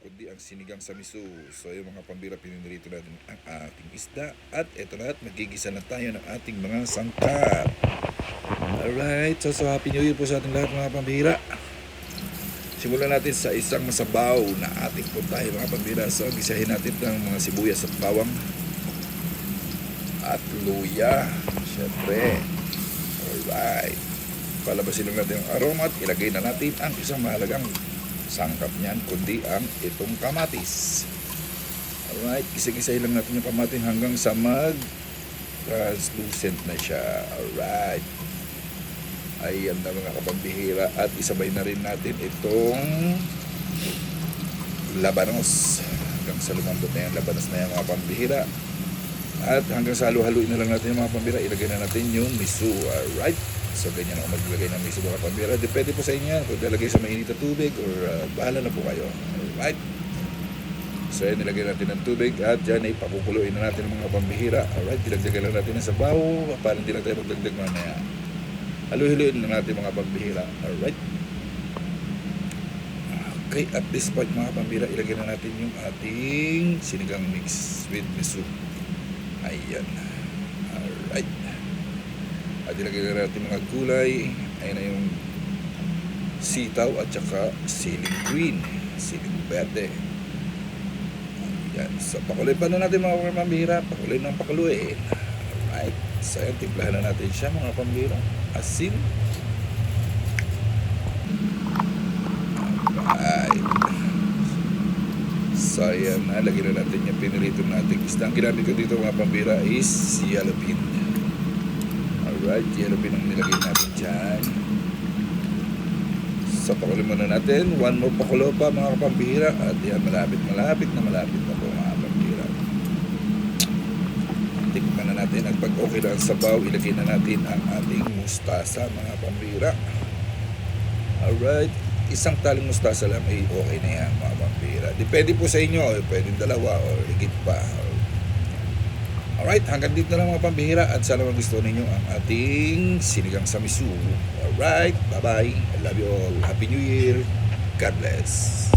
kundi ang sinigang sa miso. So yung mga pambira, pinirito natin ang ating isda. At eto na, at magigisa na tayo ng ating mga sangkap. Alright, so Happy New Year po sa ating lahat mga pambira. Simulan natin sa isang masabaw na ating puntahe mga pambira. So gisahin natin ng mga sibuyas at bawang at luya. Siyempre. Alright. Palabasin lang natin ang aroma at ilagay na natin ang isang mahalagang sangkap niyan, kundi ang itong kamatis. Alright, gisa-gisahin lang natin yung kamatis hanggang sa mag-translucent na siya. Alright. Ayan na mga kapambihira. At isabay na rin natin itong labanos. Hanggang sa lumambot na yung labanos na yung mga pambihira. At hanggang sa halo-haluin na lang natin yung mga pambihira, ilagay na natin yung miso. Alright. So ganyan ako maglagay ng miso mga pambihira. Depende po sa inyo kung lalagay sa mainit na tubig or bahala na po kayo. Alright. So yan, nilagay natin ng tubig at dyan ay papupuluin na natin ang mga pambihira. Alright, dilagdagan lang natin ng sabaw para hindi lang tayo magdagdag mamaya. Haluin na natin mga pambihira. Alright. Okay, at this point mga pambihira, ilagay na natin yung ating sinigang mix with miso. Ayan. Alright. At ilagay na natin mga gulay. Ayan na yung sitaw at saka siling green, siling verde. Ayan. So pakuloy pa na natin mga pambihira. Pakuloy ng pakuloy. Alright. So ayan, timplahan na natin siya mga pambihira. Asin. Alright. So ayan, lagyan na natin yung pinirito natin isda. Ang ginamit ko dito mga pambihira is yellow bean. Alright, yellow bean ang nilagay natin dyan. So pakulo muna natin. One more pakulo pa mga pambihira. At yan, malapit na po mga pambihira. Tikman na natin. At pag okay na ang sabaw, ilagay na natin ang ating mustasa mga pambihira. Alright, isang taling mustasa lang ay okay na yan mga pambihira. Depende po sa inyo, pwedeng dalawa o higit pa. Alright, hanggang dito na lang mga pambihira at sana magustuhan ninyo ang ating sinigang sa miso. Alright, bye-bye. I love you all. Happy New Year. God bless.